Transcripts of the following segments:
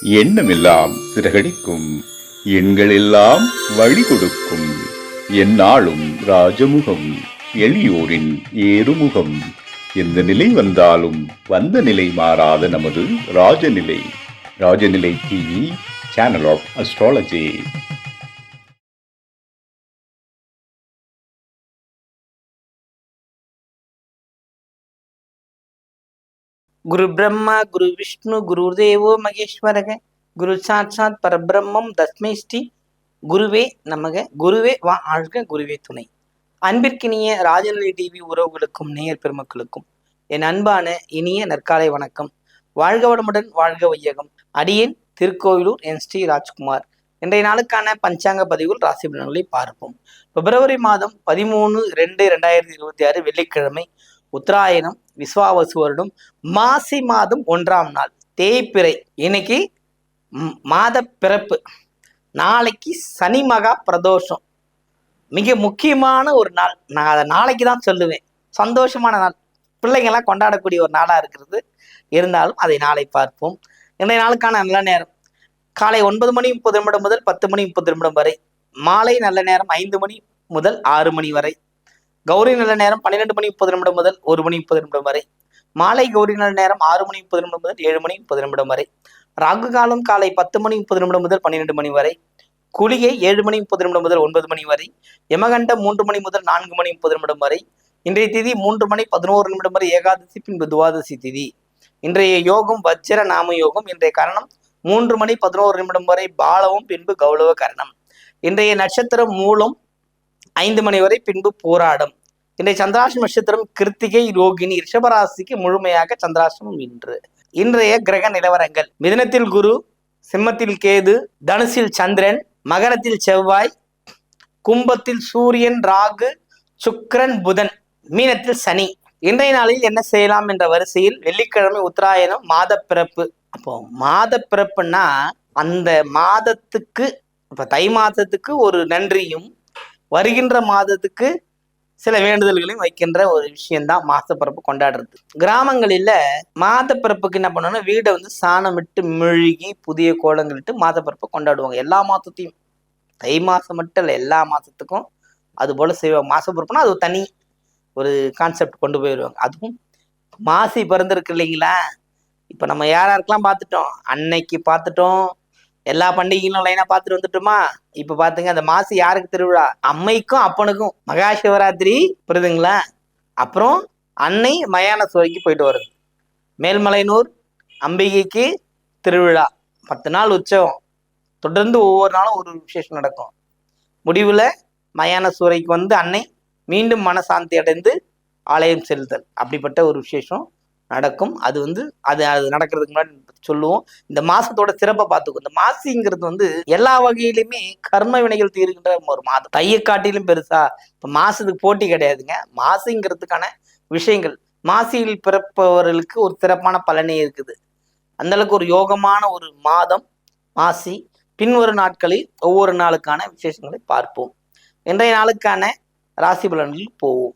எண்ணமெல்லாம் சிறகடிக்கும், எண்களெல்லாம் வழி கொடுக்கும், எந்நாளும் ராஜமுகம், எளியோரின் ஏறுமுகம். எந்த நிலை வந்தாலும் வந்த நிலை மாறாத நமது Rajanilai. Rajanilai TV, channel of astrology. குரு பிரம்மா குரு விஷ்ணு குரு தேவோ மகேஸ்வரக குரு சாட்சாத் பரபிரம்மம் தஸ்மை ஸ்ரீ குருவே நமக. குருவே வா ஆழ்க, குருவே துணை. அன்பிற்கினிய ராஜநிலை டிவி உறவுகளுக்கும் நேயர் பெருமக்களுக்கும் என் அன்பான இனிய நற்காலை வணக்கம். வாழ்க வளமுடன், வாழ்க வையகம். அடியேன் திருக்கோயிலூர் என் ஸ்ரீ ராஜ்குமார். இன்றைய நாளுக்கான பஞ்சாங்க பதிவுகள் ராசி பலன்களை பார்ப்போம். பிப்ரவரி மாதம் 13/2/2026 வெள்ளிக்கிழமை, உத்தராயணம், விஸ்வாவசு வருடம், மாசி மாதம் 1ஆம் நாள், தேய்பிறை. இன்னைக்கு மாத பிறப்பு. நாளைக்கு சனி மகா பிரதோஷம். மிக முக்கியமான ஒரு நாள். நான் அதை நாளைக்கு தான் சொல்லுவேன். சந்தோஷமான நாள், பிள்ளைங்கள்லாம் கொண்டாடக்கூடிய ஒரு நாளாக இருக்கிறது. இருந்தாலும் அதை நாளை பார்ப்போம். இன்றைய நாளுக்கான நல்ல நேரம் காலை 9:30 முதல் 10:30 வரை. மாலை நல்ல நேரம் 5 மணி முதல் 6 மணி வரை. கௌரி நல்ல நேரம் 12:30 முதல் 1:30 வரை. மாலை கௌரி நல்ல நேரம் 6:30 முதல் 7:30 வரை. ராகு காலம் காலை 10:30 முதல் 12 மணி வரை. குளிகை 7:30 முதல் 9 மணி வரை. யமகண்டம் 3 மணி முதல் 4:30 வரை. இன்றைய திதி 3 மணி 11 வரை ஏகாதசி, பின்பு துவாதசி திதி. இன்றைய யோகம் வஜ்ர நாம யோகம். இன்றைய கரணம் 3 மணி 11 வரை பாலவும், பின்பு கௌளவ கரணம். இன்றைய நட்சத்திரம் மூலம் 5 மணி வரை, பின்பு போராடம். இன்றைய சந்திராஷ்டம நட்சத்திரம் கிருத்திகை, ரோகிணி. ரிஷபராசிக்கு முழுமையாக சந்திராஷ்டமம் இன்று. இன்றைய கிரக நிலவரங்கள்: மிதுனத்தில் குரு, சிம்மத்தில் கேது, தனுசில் சந்திரன், மகரத்தில் செவ்வாய், கும்பத்தில் சூரியன், ராகு, சுக்கிரன், புதன், மீனத்தில் சனி. இன்றைய நாளில் என்ன செய்யலாம் என்ற வரிசையில் வெள்ளிக்கிழமை, உத்தராயணம், மாத பிறப்பு. அப்போ மாத பிறப்புன்னா அந்த மாதத்துக்கு, இப்ப தை மாதத்துக்கு ஒரு நன்றியும், வருகின்ற மாதத்துக்கு சில வேண்டுதல்களையும் வைக்கின்ற ஒரு விஷயம்தான் மாசப்பிறப்பு கொண்டாடுறது. கிராமங்களில் மாதப்பிறப்புக்கு என்ன பண்ணணும்னா, வீடை சாணம் விட்டு மெழுகி புதிய கோலங்கள் இட்டு மாதப்பிறப்பை கொண்டாடுவாங்க. எல்லா மாதத்தையும், தை மாதம் மட்டும் இல்லை, எல்லா மாதத்துக்கும் அது போல செய்வாங்க. மாசப்பிறப்புனா அது தனி ஒரு கான்செப்ட் கொண்டு போயிடுவாங்க. அதுவும் மாசி பிறந்திருக்கு இல்லைங்களா? இப்போ நம்ம யாருக்கெல்லாம் பார்த்துட்டோம், அன்னைக்கு பார்த்துட்டோம், எல்லா பண்டிகைகளும் லைனா பார்த்துட்டு வந்துட்டோமா? இப்ப பாத்துங்க, அந்த மாசி யாருக்கு திருவிழா? அம்மைக்கும் அப்பனுக்கும். மகா சிவராத்திரி புரியுதுங்களா? அப்புறம் அன்னை மயான சோலைக்கு போயிட்டு வருது. மேல்மலையனூர் அம்பிகைக்கு திருவிழா, 10 நாள் உற்சவம். தொடர்ந்து ஒவ்வொரு நாளும் ஒரு விசேஷம் நடக்கும். முடிவுல மயான சூறைக்கு அன்னை மீண்டும் மனசாந்தி அடைந்து ஆலயம் செலுத்தல், அப்படிப்பட்ட ஒரு விசேஷம் நடக்கும். அது அது நடக்கிறதுக்கு முன்னாடி சொல்லுவோம். இந்த மாசத்தோட சிறப்பை பார்த்துக்கும். இந்த மாசிங்கிறது எல்லா வகையிலுமே கர்ம வினைகள் தீர்க்கின்ற ஒரு மாதம். தையை காட்டிலும் பெருசா இப்ப மாசத்துக்கு போட்டி கிடையாதுங்க. மாசிங்கிறதுக்கான விஷயங்கள், மாசியில் பிறப்பவர்களுக்கு ஒரு சிறப்பான பலனே இருக்குது. அந்த அளவுக்கு ஒரு யோகமான ஒரு மாதம் மாசி. பின்வரும் நாட்களில் ஒவ்வொரு நாளுக்கான விசேஷங்களை பார்ப்போம். இன்றைய நாளுக்கான ராசி பலன்களில் போவோம்.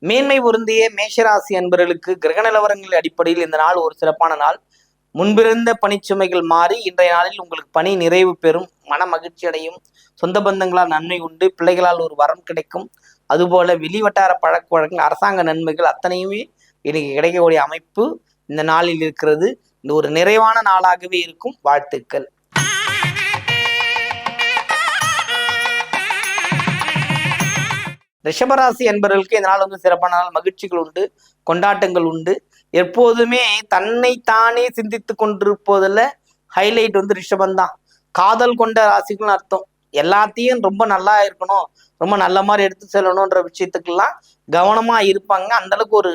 மேன்மை பொருந்திய மேஷராசி அன்பர்களுக்கு கிரக நிலவரங்களின் அடிப்படையில் இந்த நாள் ஒரு சிறப்பான நாள். முன்பிருந்த பணிச்சுமைகள் மாறி இன்றைய நாளில் உங்களுக்கு பணி நிறைவு பெறும். மன மகிழ்ச்சி அடையும். சொந்த பந்தங்களால் நன்மை உண்டு. பிள்ளைகளால் ஒரு வரம் கிடைக்கும். அதுபோல வெளிவட்டார பழக்க வழக்கங்கள், அரசாங்க நன்மைகள் அத்தனையுமே இன்னைக்கு கிடைக்கக்கூடிய அமைப்பு இந்த நாளில் இருக்கிறது. இந்த ஒரு நிறைவான நாளாகவே இருக்கும். வாழ்த்துக்கள். ரிஷபராசி என்பவர்களுக்கு இந்த நாள் சிறப்பான நாள். மகிழ்ச்சிகள் உண்டு, கொண்டாட்டங்கள் உண்டு. எப்போதுமே தன்னை தானே சிந்தித்து கொண்டிருப்பதில் ஹைலைட் ரிஷபந்தான். காதல் கொண்ட ராசிகள்னு அர்த்தம். எல்லாத்தையும் ரொம்ப நல்லா இருக்கணும், ரொம்ப நல்ல மாதிரி எடுத்து செல்லணும்ன்ற விஷயத்துக்கெல்லாம் கவனமா இருப்பாங்க. அந்த அளவுக்கு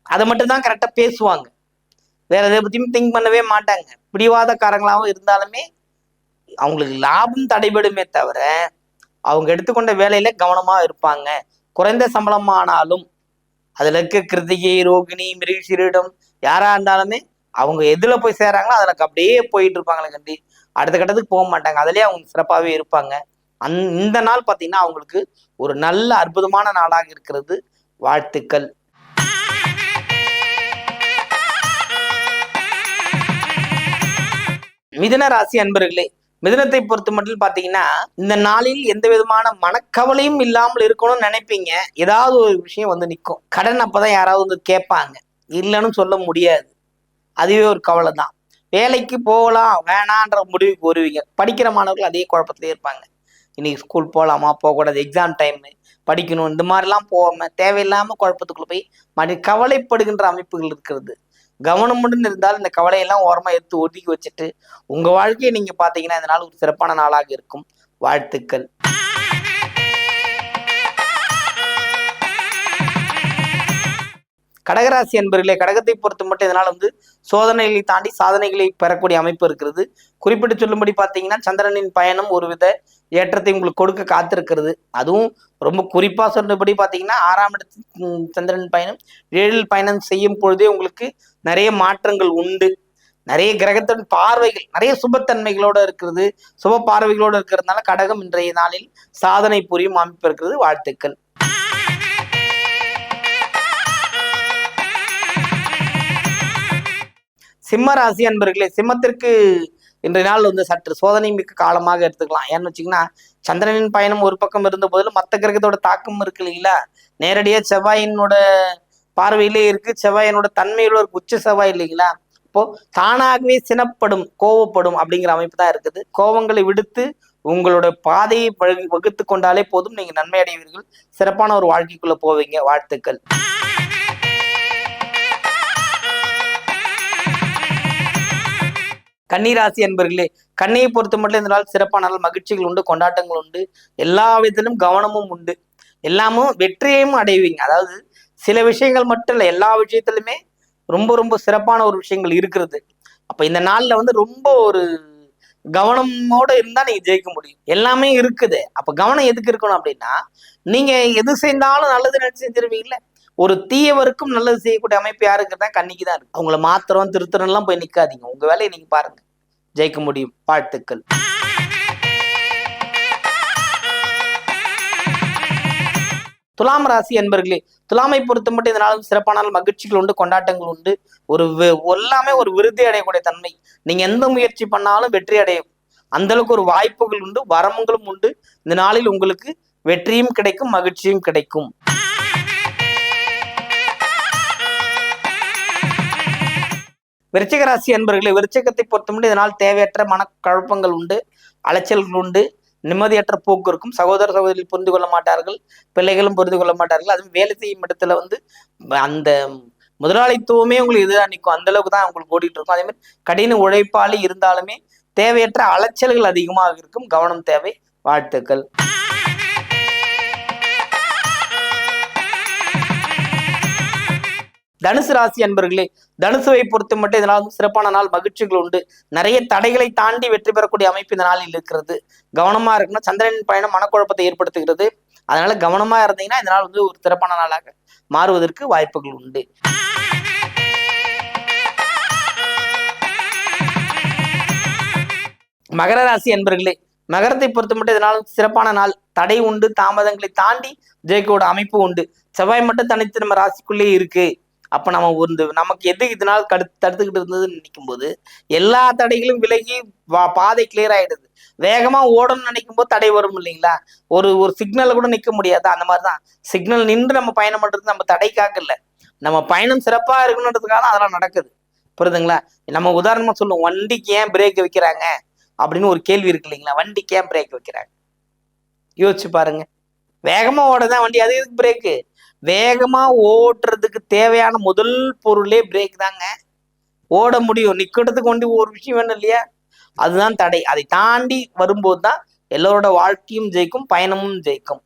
அதை மட்டும்தான் கரெக்டா பேசுவாங்க. வேற எதை பத்தியும் திங்க் பண்ணவே மாட்டாங்க. பிடிவாதக்காரங்களாகவும் இருந்தாலுமே அவங்களுக்கு லாபம் தடைபடுமே தவிர அவங்க எடுத்துக்கொண்ட வேலையில கவனமா இருப்பாங்க. குறைந்த சம்பளமானாலும் அதுல இருக்க கிருத்திகை, ரோகிணி, மிருகசீரிடம் யாரா இருந்தாலுமே அவங்க எதுல போய் சேராங்களோ அதுல அப்படியே போயிட்டு இருப்பாங்களே கண்டி அடுத்த கட்டத்துக்கு போக மாட்டாங்க. அதுலயே அவங்க சிறப்பாகவே இருப்பாங்க. இந்த நாள் பார்த்தீங்கன்னா அவங்களுக்கு ஒரு நல்ல அற்புதமான நாளாக இருக்கிறது. வாழ்த்துக்கள். மிதுன ராசி அன்பர்களே, மிதுனத்தை பொறுத்த மட்டும் பாத்தீங்கன்னா இந்த நாளில் எந்த விதமான மனக்கவலையும் இல்லாமல் இருக்கணும்னு நினைப்பீங்க. ஏதாவது ஒரு விஷயம் வந்து நிற்கும். கடன் அப்பதான் யாராவது வந்து கேட்பாங்க, இல்லைன்னு சொல்ல முடியாது. அதுவே ஒரு கவலை தான். வேலைக்கு போகலாம் வேணான்ற முடிவுக்கு வருவீங்க. படிக்கிற மாணவர்கள் அதே குழப்பத்திலே இருப்பாங்க. இன்னைக்கு ஸ்கூல் போகலாமா போகக்கூடாது, எக்ஸாம் டைம் படிக்கணும், இந்த மாதிரிலாம் போகாம தேவையில்லாம குழப்பத்துக்குள்ள போய் கவலைப்படுகின்ற அமைப்புகள் இருக்கிறது. கவனமுடன் இருந்தால் இந்த கவலையெல்லாம் ஓரமா எடுத்து ஒதுக்கி வச்சுட்டு உங்க வாழ்க்கையை நீங்க பாத்தீங்கன்னா இந்த நாள் ஒரு சிறப்பான நாளாக இருக்கும். வாழ்த்துக்கள். கடகராசி என்பர்களே, கடகத்தை பொறுத்த மட்டும் இதனால் வந்து சோதனைகளை தாண்டி சாதனைகளை பெறக்கூடிய அமைப்பு இருக்கிறது. குறிப்பிட்டு சொல்லும்படி பார்த்தீங்கன்னா சந்திரனின் பயணம் ஒருவித ஏற்றத்தை உங்களுக்கு கொடுக்க காத்திருக்கிறது. அதுவும் ரொம்ப குறிப்பா சொன்னபடி பார்த்தீங்கன்னா 6ஆம் இடத்து சந்திரன் பயணம் 7 பயணம் செய்யும் பொழுதே உங்களுக்கு நிறைய மாற்றங்கள் உண்டு. நிறைய கிரகத்தின் பார்வைகள் நிறைய சுபத்தன்மைகளோட இருக்கிறது. சுப பார்வைகளோடு இருக்கிறதுனால கடகம் இன்றைய நாளில் சாதனை புரியும் அமைப்பு இருக்கிறது. வாழ்த்துக்கள். சிம்ம ராசி அன்பர்களே, சிம்மத்திற்கு இன்றைய நாள் வந்து சற்று சோதனை மிக்க காலமாக எடுத்துக்கலாம். ஏன்னு வச்சிங்கன்னா சந்திரனின் பயணம் ஒரு பக்கம் இருந்த போதிலும் மற்ற கிரகத்தோட தாக்கம் இருக்கு இல்லைங்களா. நேரடியா செவ்வாயினோட பார்வையிலே இருக்கு. செவ்வாயினோட தன்மையில ஒரு உச்ச செவ்வாய் இல்லைங்களா. இப்போ தானாகவே சினப்படும் கோவப்படும் அப்படிங்கிற அமைப்பு தான் இருக்குது. கோபங்களை விடுத்து உங்களோட பாதையை வகுத்து கொண்டாலே போதும், நீங்க நன்மை அடைவீர்கள். சிறப்பான ஒரு வாழ்க்கைக்குள்ள போவீங்க. வாழ்த்துக்கள். கன்னிராசி என்பர்களே, கண்ணியை பொறுத்த மட்டும் இந்த நாள் சிறப்பான நாள். மகிழ்ச்சிகள் உண்டு, கொண்டாட்டங்கள் உண்டு, எல்லா விதத்திலும் கவனமும் உண்டு. எல்லாமும் வெற்றியையும் அடைவீங்க. அதாவது சில விஷயங்கள் மட்டும் இல்லை, எல்லா விஷயத்திலுமே ரொம்ப ரொம்ப சிறப்பான ஒரு விஷயங்கள் இருக்கிறது. அப்ப இந்த நாள்ல வந்து ரொம்ப ஒரு கவனமோட இருந்தா நீங்க ஜெயிக்க முடியும். எல்லாமே இருக்குது. அப்ப கவனம் எதுக்கு இருக்கணும் அப்படின்னா, நீங்க எது செய்தாலும் நல்லது நினைச்சு செஞ்சிருவீங்கல்ல. ஒரு தீயவருக்கும் நல்லது செய்யக்கூடிய அமைப்பு யாருக்கு தான்? கன்னிக்கு தான் இருக்கு. அவங்கள மாத்திரம் திருத்தரம் எல்லாம் போய் நிக்காதீங்க. உங்க வேலையை நீங்க பாருங்க, ஜெயிக்க முடியும். வாழ்த்துக்கள். துலாம் ராசி என்பர்களே, துலாமை பொறுத்த மட்டும் இதனாலும் சிறப்பான மகிழ்ச்சிகள் உண்டு, கொண்டாட்டங்கள் உண்டு. எல்லாமே ஒரு விருதி அடையக்கூடிய தன்மை. நீங்க எந்த முயற்சி பண்ணாலும் வெற்றி அடையும். அந்த அளவுக்கு ஒரு வாய்ப்புகள் உண்டு, வரமுங்களும் உண்டு. இந்த நாளில் உங்களுக்கு வெற்றியும் கிடைக்கும், மகிழ்ச்சியும் கிடைக்கும். விருச்சிக ராசி அன்பர்களே, விருச்சிகத்தை பொறுத்தமட்டு இதனால் தேவையற்ற மனக்குழப்பங்கள் உண்டு, அலைச்சல்கள் உண்டு, நிம்மதியற்ற போக்கு இருக்கும். சகோதர சகோதரிகள் புரிந்து கொள்ள மாட்டார்கள், பிள்ளைகளும் புரிந்து கொள்ள மாட்டார்கள். அதுவும் வேலை செய்யும் இடத்துல வந்து அந்த முதலாளித்துவமே உங்களுக்கு எதிராக நிற்கும். அந்த அளவுக்கு தான் உங்களுக்கு ஓடிட்டு இருக்கும். அதே மாதிரி கடின உழைப்பாளி இருந்தாலுமே தேவையற்ற அலைச்சல்கள் அதிகமாக இருக்கும். கவனம் தேவை. வாழ்த்துக்கள். தனுசு ராசி அன்பர்களே, தனுசுவை பொறுத்த மட்டும் இதனால் சிறப்பான நாள். மகிழ்ச்சிகள் உண்டு, நிறைய தடைகளை தாண்டி வெற்றி பெறக்கூடிய அமைப்பு இந்த நாளில் இருக்கிறது. கவனமா இருக்குன்னா சந்திரனின் பயணம் மனக்குழப்பத்தை ஏற்படுத்துகிறது. அதனால கவனமா இருந்தீங்கன்னா இதனால் வந்து ஒரு சிறப்பான நாளாக மாறுவதற்கு வாய்ப்புகள் உண்டு. மகர ராசி அன்பர்களே, மகரத்தை பொறுத்த மட்டும் இதனால் சிறப்பான நாள். தடை உண்டு, தாமதங்களை தாண்டி ஜெயிக்கோட அமைப்பு உண்டு. செவ்வாய் மட்டும் தனித்து நம்ம ராசிக்குள்ளேயே இருக்கு. அப்ப நம்ம நமக்கு எது இதனால் தடுத்துக்கிட்டு இருந்ததுன்னு நினைக்கும் போது எல்லா தடைகளும் விலகி பாதை கிளியர் ஆயிடுது. வேகமா ஓடணும்னு நினைக்கும் போது தடை வரும் இல்லைங்களா. ஒரு சிக்னல்ல கூட நிக்க முடியாது. அந்த மாதிரிதான் சிக்னல் நின்று நம்ம பயணம் பண்றது நம்ம தடைக்காக இல்லை, நம்ம பயணம் சிறப்பா இருக்கணுன்றதுக்காக அதெல்லாம் நடக்குது. புரியுதுங்களா. நம்ம உதாரணமா சொல்லுவோம், வண்டிக்கு ஏன் பிரேக் வைக்கிறாங்க அப்படின்னு ஒரு கேள்வி இருக்கு இல்லைங்களா. வண்டிக்கு ஏன் பிரேக் வைக்கிறாங்க யோசிச்சு பாருங்க. வேகமா ஓடதான் வண்டி, அது எதுக்கு பிரேக்கு? வேகமா ஓட்டுறதுக்கு தேவையான முதல் பொருளே பிரேக் தாங்க. ஓட முடியும், நிக்கிறதுக்கு வண்டி ஒரு விஷயம் வேணும் இல்லையா, அதுதான் தடை. அதை தாண்டி வரும்போது தான் எல்லோரோட வாழ்க்கையும் ஜெயிக்கும், பயணமும் ஜெயிக்கும்.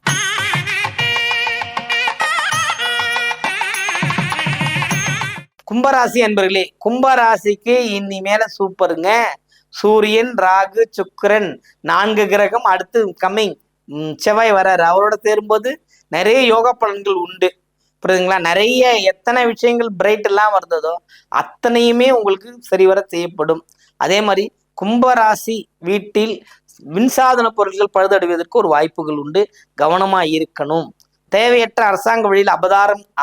கும்பராசி அன்பர்களே, கும்பராசிக்கு இனிமேல சூப்பருங்க. சூரியன், ராகு, சுக்கிரன் 4 கிரகம் அடுத்து கம்மிங் செவ்வாய் வர்றாரு. அவரோட சேரும்போது நிறைய யோகா பலன்கள் உண்டு. புரியுதுங்களா. நிறைய எத்தனை விஷயங்கள் பிரைட் எல்லாம் வந்ததோ அத்தனையுமே உங்களுக்கு சரிவர செய்யப்படும். அதே மாதிரி கும்பராசி வீட்டில் மின்சாதன பொருட்கள் பழுதடைவதற்கு ஒரு வாய்ப்புகள் உண்டு. கவனமா இருக்கணும். தேவையற்ற அரசாங்க வழியில்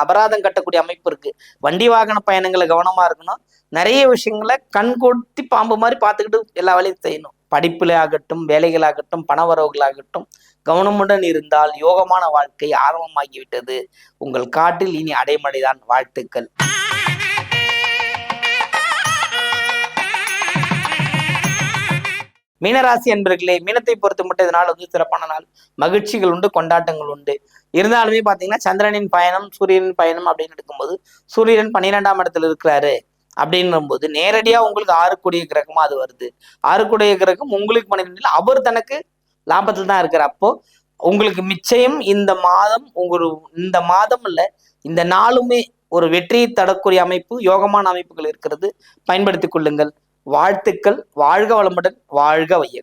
அபராதம் கட்டக்கூடிய அமைப்பு இருக்கு. வண்டி வாகன பயணங்களை கவனமா இருக்கணும். நிறைய விஷயங்களை கண் கொத்தி பாம்பு மாதிரி பார்த்துக்கிட்டு எல்லா வேலையும் செய்யணும். படிப்புல ஆகட்டும், வேலைகளாகட்டும், பண வரவுகளாகட்டும் கவனமுடன் இருந்தால் யோகமான வாழ்க்கை ஆரம்பமாகிவிட்டது. உங்கள் காட்டில் இனி அடைமழைதான். வாழ்த்துக்கள். மீனராசி என்பர்களே, மீனத்தை பொறுத்து மட்டும் இதனால் சிறப்பான நாள். மகிழ்ச்சிகள் உண்டு, கொண்டாட்டங்கள் உண்டு. இருந்தாலுமே பாத்தீங்கன்னா சந்திரனின் பயணம், சூரியனின் பயணம் அப்படின்னு எடுக்கும்போது சூரியன் 12ஆம் இடத்துல இருக்கிறாரு அப்படின்னும் போது நேரடியா உங்களுக்கு 6 கிரகமா அது வருது. 6 கிரகம் உங்களுக்கு 12, அவர் தனக்கு லாபத்தில் தான் இருக்கிற. அப்போ உங்களுக்கு நிச்சயம் இந்த மாதம் இல்ல, இந்த நாளுமே ஒரு வெற்றியை தரக்கூடிய அமைப்பு, யோகமான அமைப்புகள் இருக்கிறது. பயன்படுத்திக் கொள்ளுங்கள். வாழ்த்துக்கள். வாழ்க வளமுடன், வாழ்க வையகம்.